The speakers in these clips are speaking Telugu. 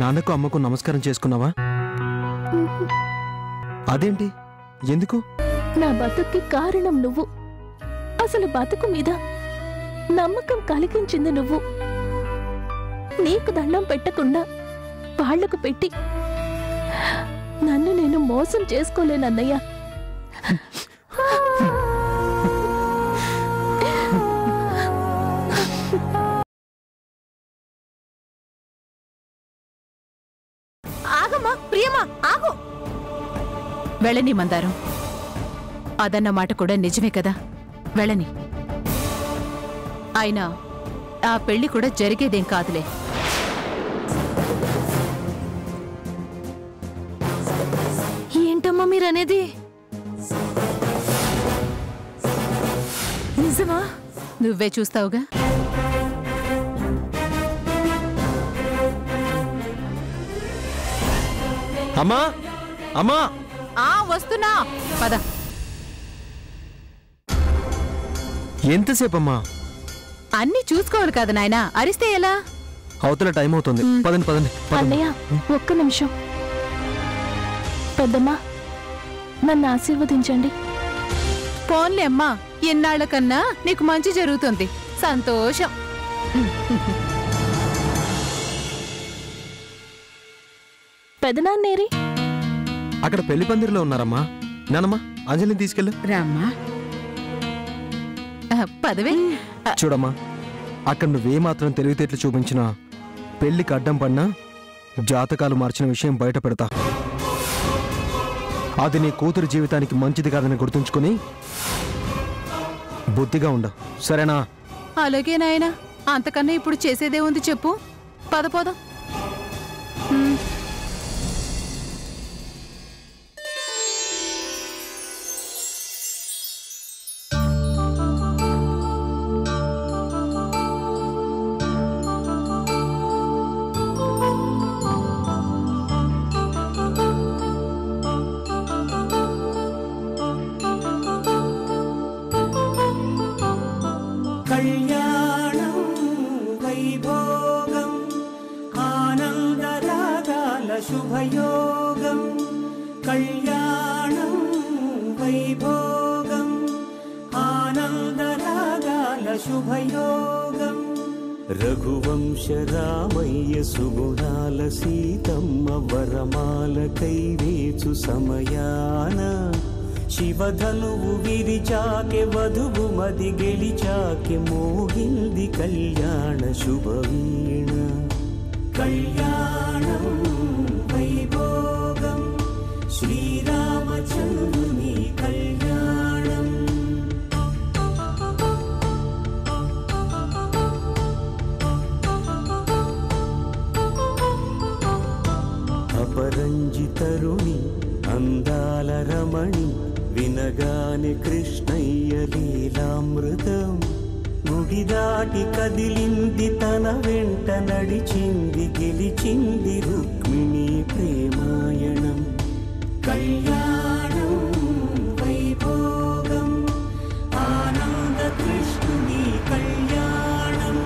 నాన్నకు అమ్మకు నమస్కారం చేసుకున్నావా? అదేంటి, ఎందుకు? నా బతుక్కి కారణం నువ్వు. అసలు బతుకు మీద నమ్మకం కలిగించింది నువ్వు. నీకు దండం పెట్టకుండా వాళ్లకు పెట్టి నన్ను నేను మోసం చేసుకోలేనన్నయ్య. ఆగమ్మా ప్రియమా, ఆగు. వెళ్ళని మందారం, అదన్న మాట కూడా నిజమే కదా, వెళ్ళని. అయినా ఆ పెళ్లి కూడా జరిగేదేం కాదులే. ఏంటమ్మా మీరనేది? నిజమా? నువ్వే చూస్తావుగా. అమ్మా, అమ్మా! వస్తున్నా, పద. ఎంతసేపమ్మా? అన్నీ చూసుకోవాలి కదా నాయనా, అరిస్తే ఎలా? అవతల టైం అవుతుంది, పదండి పదండి. అన్నయ్య ఒక్క నిమిషం. పెద్దమ్మా, నన్ను ఆశీర్వదించండి. పోన్లే అమ్మా, ఎన్నాళ్ల కన్నా నీకు మంచి జరుగుతుంది, సంతోషం. పెదనాన్నేరి? అక్కడ పెళ్లి పందిరిలో ఉన్నారమ్మా. నానమ్మా, అంజలిని తీసుకెళ్ళు. రామ్మా, పదవే. చూడమ్మా, అక్కడ నువ్వేమాత్రం తెలివితేటలు చూపించినా పెళ్లికి అడ్డం పడినా జాతకాలు మార్చిన విషయం బయట పెడతా. అది నీ కూతురు జీవితానికి మంచిది కాదని గుర్తుంచుకుని బుద్ధిగా ఉండు, సరేనా? అలాగే నాయనా, అంతకన్నా ఇప్పుడు చేసేదే ఉంది చెప్పు. పద పోదాం. शुभयोगं कल्याणं वैभोगं आनन्दरागाल शुभयोगं रघुवंश रामय्य सुगुणाल सीतम्म वरमाल कैवेचु समयान शिवधनुवु विरिचाके वधुवु मदि गेलिचाके मोगिल्दि कल्याण शुभवीण कल्याणं वैभोगं श्रीरामचन्द्रुनि कल्याणम् अपरञ्जितरुणि अंदाल रमणि विनगाने कृष्णय्य लीलामृतम् గుడిదాటి కదిలింది తన వెంట నడిచింది గెలిచింది రుక్మిణి ప్రేమాయణం కళ్యాణం వైభోగం ఆనంద కృష్ణుని కళ్యాణం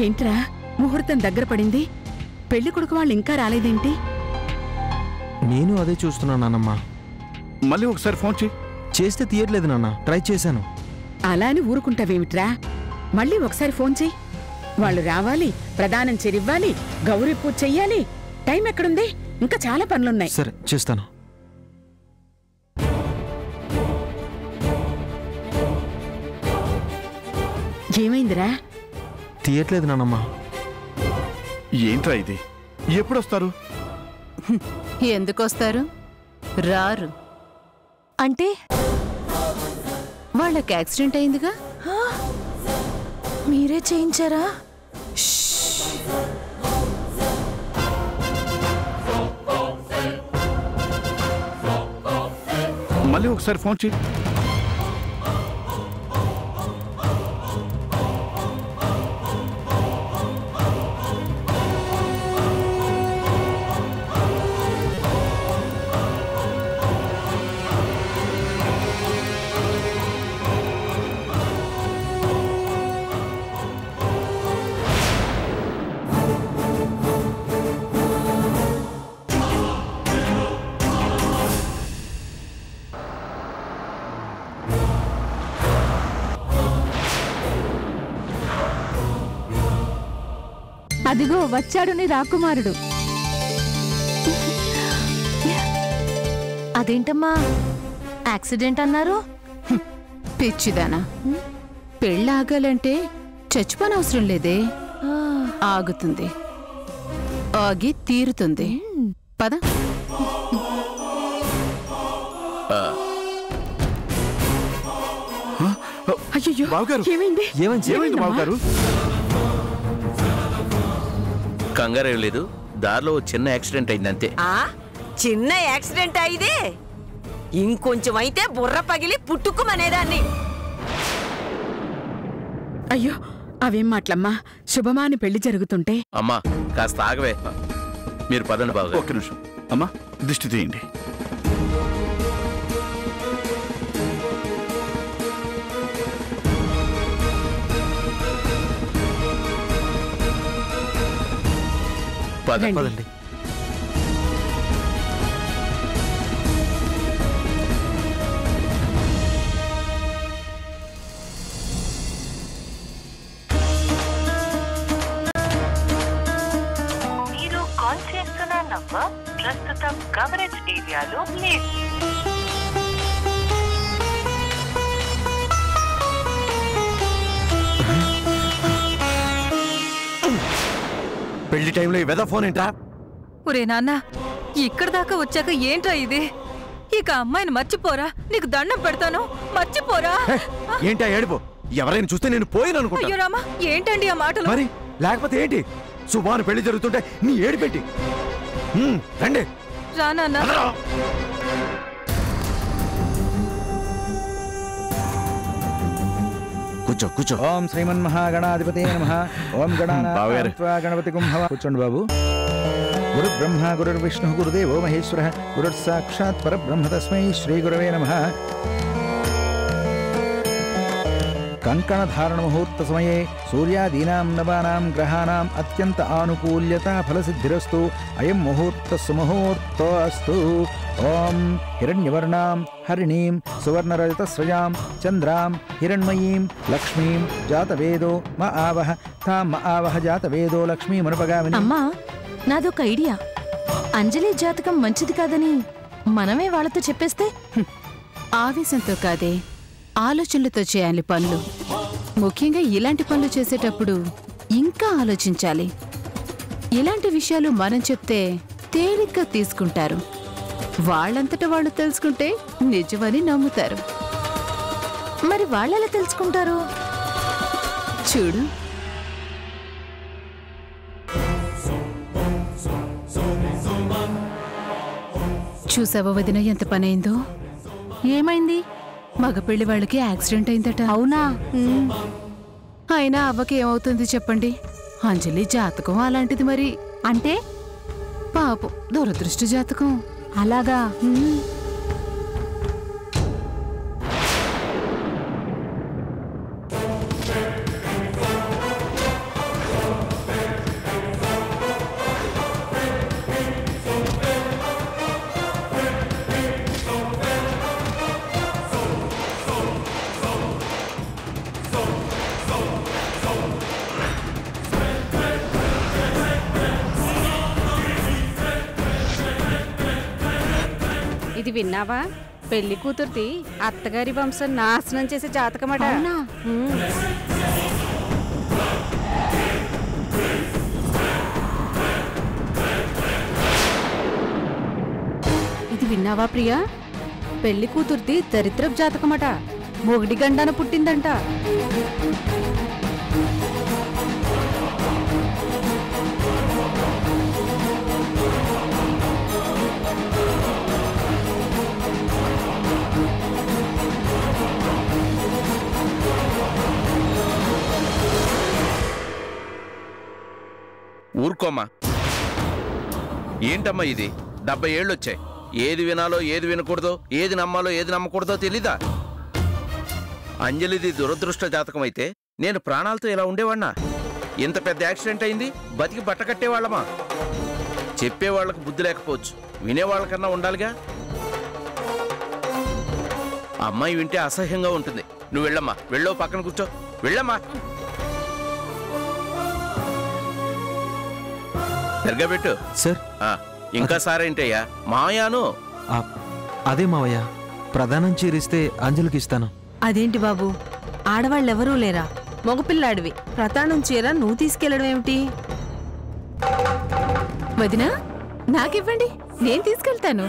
ఏంట్రా ముహూర్తం దగ్గర పడింది, పెళ్లి కొడుకు వాళ్ళు ఇంకా రాలేదేంటి? నేను అదే చూస్తున్నా నాన్నమ్మా. మళ్ళీ ఒకసారి ఫోన్ చేస్తే తీయట్లేదు నాన్న, ట్రై చేశాను. అలా అని ఊరుకుంటావేమిట్రా, మళ్ళీ ఒకసారి ఫోన్ చెయ్యి. వాళ్ళు రావాలి, ప్రదానం చెరివ్వాలి, గౌరీ పూజ చెయ్యాలి. టైం ఎక్కడుంది, ఇంకా చాలా పనులున్నాయి. సరే చేస్తాను. ఏమైందిరా? తీయట్లేదు నాన్నమ్మా. ఏంట్రా ఇది, ఎప్పుడొస్తారు? ఎందుకొస్తారు, రారు. అంటే వాళ్ళకి యాక్సిడెంట్ అయిందిగా, మీరే చేయించారా? మళ్ళీ ఒకసారి ఫోన్ చేయి. అదిగో వచ్చాడు నీ రాకుమారుడు. అదేంటమ్మా యాక్సిడెంట్ అన్నారు? పిచ్చిదానా, పెళ్ళాగాలంటే చచ్చిపోనవసరం లేదే. ఆగుతుంది, ఆగి తీరుతుంది. పద. అయ్యో బావగారు ఏమైంది? ఏమైంది బావగారు? కంగారేం లేదు, దారిలో చిన్న యాక్సిడెంట్ అయింది అంతే. చిన్న యాక్సిడెంట్ అయింది, ఇంకొంచెం అయితే బుర్ర పగిలి పుట్టుకుమనేదాన్ని. అయ్యో అవేం మాటలమ్మా, శుభమాని పెళ్లి జరుగుతుంటే. అమ్మా కాస్త ఆగవే, మీరు పదండి బావగారు. ఒక్క నిమిషం అమ్మా, దిష్టి తీయండి. పదండి. మీరు కాల్ చేస్తున్న నంబర్ ప్రస్తుతం కవరేజ్ ఏరియాలో లేదు. పెళ్లి టైంలో ఈ వెద ఫోన్ ఏంట్రా? ఒరే నాన్న, ఇక్కడ దాకా వచ్చాక ఏంట్రా ఇది? ఇక అమ్మాయిని మర్చిపోరా, నీకు దండం పెడతాను, మర్చిపోరా. ఏంటి ఏడుపు? ఎవరైనా చూస్తే నేను పోయిన అనుకుంటా. అయ్యో రామా, ఏంటండి ఆ మాటలు? మరి లేకపోతే ఏంటి? సుభాను పెళ్లి జరుగుతుంటే నీ ఏడు పెట్టి రండి. రా నాన్న. కూర్చో కూర్చో. ఓం శ్రీమన్మహాగణాధిపతే నమః. ఓం గణానాత్వా గణపతిగుం హవ. కూర్చోండి బాబు. గురు బ్రహ్మ గురుర్విష్ణు గురుదేవో మహేశ్వర గురుర్ సాక్షాత్ పరబ్రహ్మ తస్మై శ్రీ గురవే నమః. కంకణధారణ ముహూర్త సమయే సూర్యాదీనాం నవానాం గ్రహాణాం అత్యంత ఆనుకూల్యత ఫలసిద్ధిరస్తు. అయం ముహూర్త సుముహూర్తోస్తు. ఓం హిరణ్యవర్ణాం హరిణీం సువర్ణరజతస్రజాం చంద్రాం హిరణ్మయీం లక్ష్మీం జాతవేదో మ ఆవహ తాం మ ఆవహ జాతవేదో లక్ష్మీమనుపగామిని. అమ్మా, నాదొక ఐడియా. అంజలి జాతకం మంచిది కాదని మనమే వాళ్ళతో చెప్పేస్తే? ఆవేశంతో కాదే, ఆలోచనలతో చేయాలి పనులు. ముఖ్యంగా ఇలాంటి పనులు చేసేటప్పుడు ఇంకా ఆలోచించాలి. ఇలాంటి విషయాలు మనం చెప్తే తేలిగ్గా తీసుకుంటారు. వాళ్ళంతట వాళ్ళు తెలుసుకుంటే నిజమని నమ్ముతారు. మరి వాళ్ళెలా తెలుసుకుంటారు? చూడు. చూసావా వదిన ఎంత పనైందో? ఏమైంది? మగ పెళ్లి వాళ్ళకి యాక్సిడెంట్ అయిందట. అవునా? అయినా అవ్వకి ఏమవుతుంది చెప్పండి? అంజలి జాతకం అలాంటిది మరి. అంటే పాపం దురదృష్ట జాతకం. అలాగా? ఇది విన్నావా? పెళ్లి కూతుర్ది అత్తగారి వంశం నాశనం చేసే జాతకమట. ఇది విన్నావా ప్రియా? పెళ్లి కూతుర్ది దరిద్రపు జాతకమట. మొగుడి గండాన పుట్టిందంట. ఊరుకోమ్మా. ఏంటమ్మా ఇది? 70 ఏళ్ళు వచ్చాయి. ఏది వినాలో ఏది వినకూడదో, ఏది నమ్మాలో ఏది నమ్మకూడదో తెలీదా? అంజలిది దురదృష్ట జాతకం అయితే నేను ప్రాణాలతో ఇలా ఉండేవాడినా? ఇంత పెద్ద యాక్సిడెంట్ అయింది, బతికి బట్టకట్టేవాళ్ళమా? చెప్పేవాళ్లకు బుద్ధి లేకపోవచ్చు, వినేవాళ్ళకన్నా ఉండాలిగా. అమ్మాయి వింటే అసహ్యంగా ఉంటుంది. నువ్వు వెళ్ళమ్మా, వెళ్ళో పక్కన కూర్చో, వెళ్ళమ్మా. తిరగబెట్టు సార్. ఇంకా సారేంటయ్యా? మాయాను అదే మావయ్య, ప్రధానం చీరిస్తే అంజలికి ఇస్తాను. అదేంటి బాబు, ఆడవాళ్ళెవరూ లేరా? మగపిల్లాడివి, ప్రతానం చీర నువ్వు తీసుకెళ్లడం ఏమిటి? వదినా, నాకివ్వండి, నేను తీసుకెళ్తాను.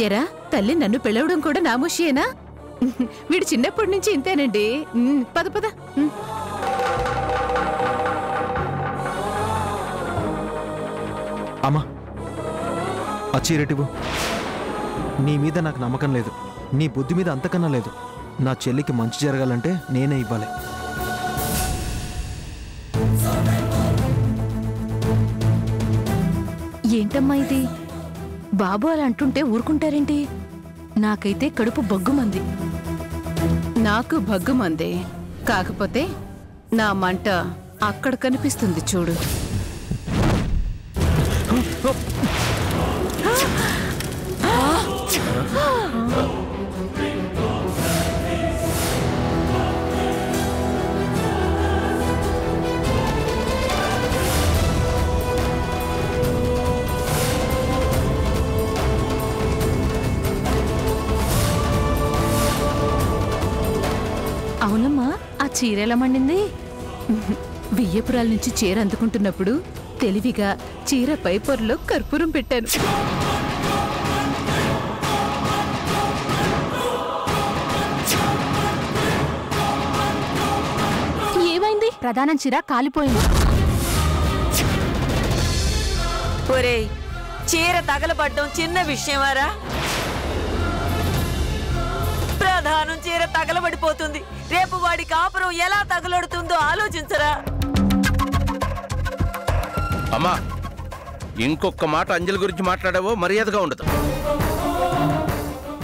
ఎరా తల్లి, నన్ను పిలవడం కూడా నామోషియేనా? వీడు చిన్నప్పటి నుంచి ఇంతేనండి. పద పద. అమ్మా, ఆ చీరటివు. నీ మీద నాకు నమ్మకం లేదు, నీ బుద్ధి మీద అంతకన్నా లేదు. నా చెల్లికి మంచి జరగాలంటే నేనే ఇవ్వాలి. ఏంటమ్మా ఇది? బాబు అలా అంటుంటే ఊరుకుంటారేంటి? నాకైతే కడుపు బగ్గుమంది. నాకు భగ్గుమందే, కాకపోతే నా మంట అక్కడ కనిపిస్తుంది చూడు. అవునమ్మా, ఆ చీర ఎలా మండింది? వియ్యపురాల నుంచి చీర అందుకుంటున్నప్పుడు తెలివిగా చీర పై పొరలో కర్పూరం పెట్టాను. ఏమైంది? ప్రధానం చీర కాలిపోయింది. ఒరేయ్, చీర తగలబడ్డం చిన్న విషయమారా? ప్రధానం చీర తగలబడిపోతుంది. రేపు వాడి కాపురం ఎలా తగలడుతుందో ఆలోచించరా. అమ్మా, ఇంకొక మాట అంజలి గురించి మాట్లాడావో మర్యాదగా ఉండదు.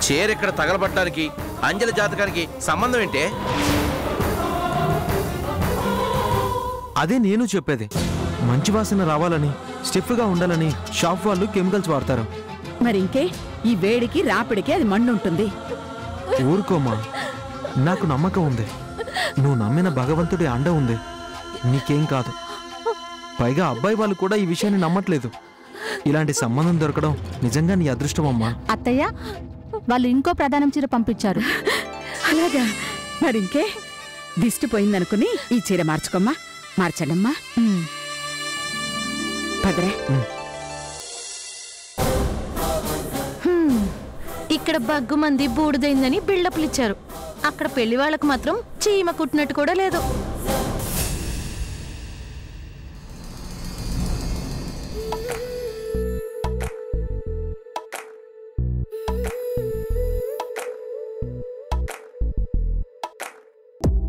చీర ఇక్కడ తగలబట్టడానికి అంజలి జాతకానికి సంబంధం ఏంటే? అదే నేను చెప్పేది. మంచి వాసన రావాలని, స్టిఫ్గా ఉండాలని షాప్ వాళ్ళు కెమికల్స్ వాడతారు. మరింకే ఈ వేడికి రాపిడికి అది మండుంటుంది. ఊరుకోమా, నాకు నమ్మకం ఉంది. నువ్వు నమ్మిన భగవంతుడి అండ ఉంది, నీకేం కాదు. పైగా అబ్బాయి వాళ్ళు కూడా ఈ విషయాన్ని నమ్మట్లేదు. ఇలాంటి సంబంధం దొరకడం నిజంగా నీ అదృష్టం అమ్మా. అత్తయ్య, వాళ్ళు ఇంకో ప్రధానం చీర పంపించారు. అలాగా? మరింకే దిష్టి పోయిందనుకుని ఈ చీర మార్చుకోమ్మా. మార్చండమ్మా. పదరే. ఇక్కడ బగ్గుమంది బూడిదైందని బిల్డప్లు ఇచ్చారు. అక్కడ పెళ్లి వాళ్ళకు మాత్రం చీమ కుట్టినట్టు కూడా లేదు.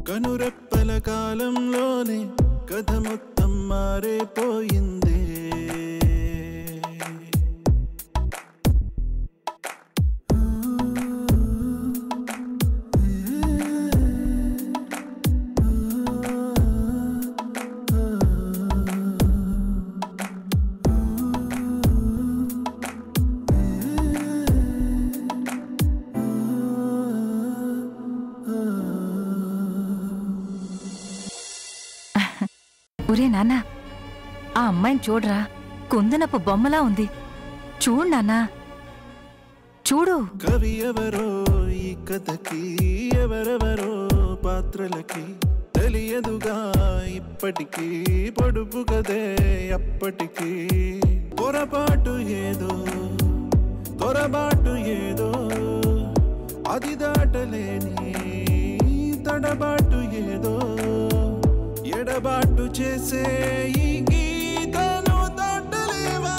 కనురెప్పల కాలంలోనే కథ మొత్తం మారిపోయిందే. ఒరే నాన్న, ఆ అమ్మాయిని చూడరా, కుందనపు బొమ్మలా ఉంది. చూడు నాన్న, చూడు. కవి ఎవరో ఈ కథకి, ఎవరెవరో పాత్రలకి తెలియదుగా ఇప్పటికీ. పొడుపు కదే అప్పటికీ. పొరపాటు ఏదో తొరబాటు ఏదో అది దాటలేని తడబాటు ఏదో ఎడబాటు చేసే ఈ గీతను దాటలేవా.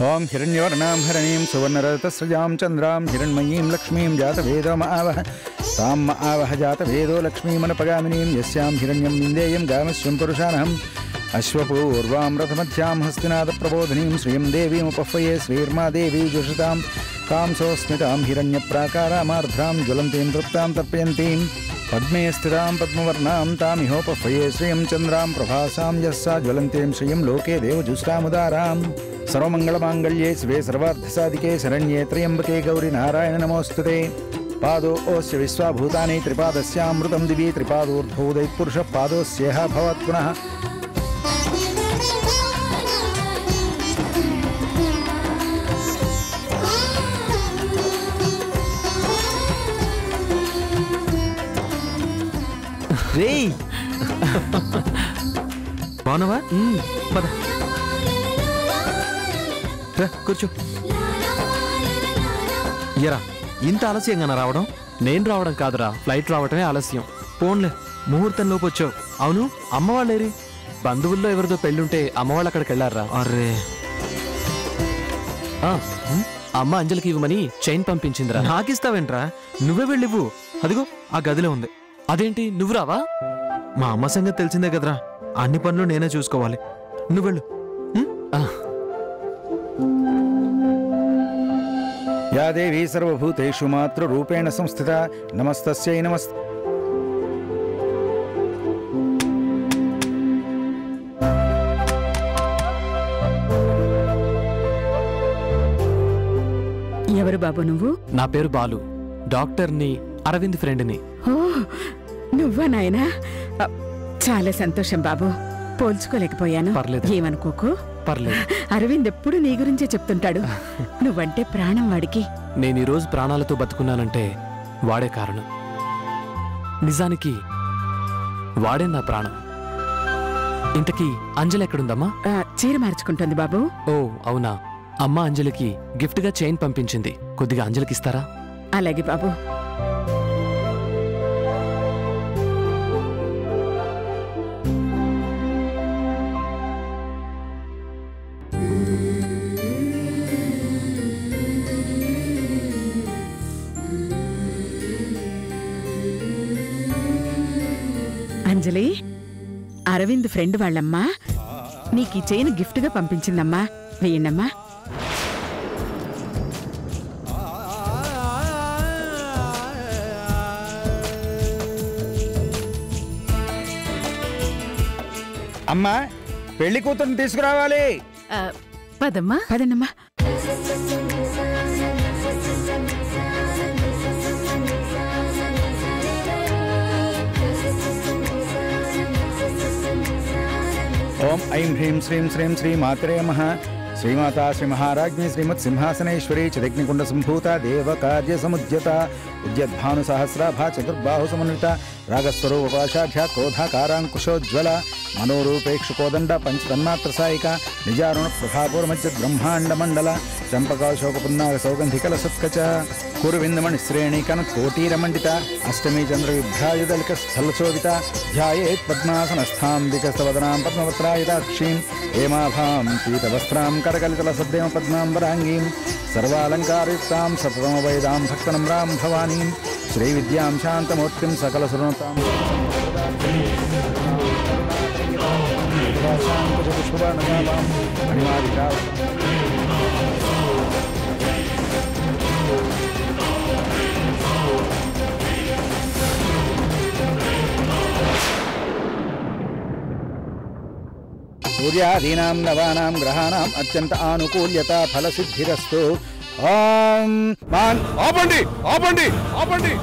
ఓం హిరణ్యవర్ణాం హరణీం సువర్ణరతస్రజాం చంద్రాం హిరణ్మయీం లక్ష్మీం జాతవేదమావహ తాం ఆవహ జాతవేదో లక్ష్మీమనపగామినీం యస్యాం హిరణ్యం విందేయం గామశ్వం పురుషానహం అశ్వపూర్వాం రథమధ్యాం హస్తినాదప్రబోధినీం శ్రియం దేవీముపహ్వయే శ్రీర్మా దేవీ జుషతాం కాంసోస్మితాం హిరణ్యప్రాకారామార్ధ్రాం జ్వలంతీం తృప్తాం తర్పయంతీం పద్మే స్థితాం పద్మవర్ణాం తామిహోపహ్వయే శ్రియం చంద్రాం ప్రభాసాం యస్సా జ్వలంతీం శ్రియం లోకే దేవజుష్టాముదారాం సర్వమంగళమాంగళ్యే శివే సర్వార్థసాధికే శరణ్యే త్రయంబకే గౌరి నారాయణ నమోస్తుతే. పాదోస్య విశ్వాభూతాని త్రిపాదస్యామృతం దివి త్రిపాదోర్ధోదైత్పురుష పాదోస్యేహ భవత్ పునః. రేయ్ బాగున్నావా? పద కూర్చో. ఎరా ఇంత ఆలస్యంగా రావడం? నేను రావడం కాదురా, ఫ్లైట్ రావటమే ఆలస్యం. పోన్లే ముహూర్తం లోపు వచ్చావు. అవును అమ్మ వాళ్ళేరి? బంధువుల్లో ఎవరితో పెళ్ళుంటే అమ్మ వాళ్ళు అక్కడికి వెళ్ళారా. అరే అమ్మ అంజలికి ఇవ్వమని చైన్ పంపించిందిరా. నాకిస్తావేంట్రా? నువ్వే వెళ్ళివ్వు. అదిగో ఆ గదిలో ఉంది. అదేంటి నువ్వు రావా? మా అమ్మ సంగతి తెలిసిందే కదరా, అన్ని పనులు నేనే చూసుకోవాలి. నువ్వు వెళ్ళు. యా దేవీ సర్వభూతేషు మాతృరూపేణ సంస్థిత నమస్తస్యై నమస్తే. ఎవరు బాబు నువ్వు? నా పేరు బాలు, డాక్టర్ని, అరవింద్ ఫ్రెండ్ని. ఓ నువ్వా నాయనా? చాలా సంతోషం బాబు, పోల్చుకోలేకపోయాను. పర్లేదు. ఏమనుకోకు. పర్లేదు. అరవింద్ ఎప్పుడు నీ గురించే చెప్తుంటాడు. నువ్వంటే ప్రాణం వాడికి. నేను ఈరోజు ప్రాణాలతో బతుకున్నానంటే వాడే కారణం. నిజానికి వాడే నా ప్రాణం. ఇంతకీ అంజలి ఎక్కడుందమ్మా? చీర మార్చుకుంటుంది బాబు. ఓ అవునా. అమ్మ అంజలికి గిఫ్ట్గా చైన్ పంపించింది, కొద్దిగా అంజలికి ఇస్తారా? అలాగే బాబు. అంజలి, అరవింద్ ఫ్రెండ్ వాళ్ళమ్మా నీకు ఈ చైన్ గిఫ్ట్గా పంపించిందమ్మా. వేయండమ్మా. అమ్మా పెళ్లి కూతురుని తీసుకురావాలి. పదమ్మా. పదన్నమ్మా. ఓం ఐం హ్రీం శ్రీం శ్రీం శ్రీ మాత్రే నమః. శ్రీమాతా శ్రీ మహారాజ్ఞి శ్రీమత్ సింహాసనేశ్వరీ చదగ్నికుండ సంభూత దేవ కార్య సముద్యత ఉద్యద్భాను సహస్రాభా చతుర్బాహు సమన్విత రాగస్వరూపాషాఢ్య క్రోధాకారాంకుశోజ్వల మనోరూపేక్షుకోదండ పంచతన్మాత్ర సాయిక నిజారుణ ప్రభాపూర్మధ్య బ్రహ్మాండ మండల చంపకాశోకపున్నాగ సౌగంధికల సత్కచ కురువిందమణి శ్రేణి కనత్కోటీరమండిత అష్టమీ చంద్ర విభ్రాయుదలిక స్థలశోభిత ధ్యాయేత్ పద్మాసనస్థాంబికస్తవదనాం పద్మవత్రాయుధాక్షీం హేమాభాం పీతవస్త్రాం కరకలితల సద్దేమ పద్మాంబరాంగీం సర్వాలంకారయుక్తాం సతతమవైదాం భక్తనమ్రాం భవానీం శ్రీవిద్యాం శాంతమూర్తిం సకల సురనతాం సూర్యాదీనాం నవానాం గ్రహాణాం అత్యంత ఆనుకూల్యత ఫలసిద్ధిరస్తు. ఆపండి ఆపండి ఆపండి.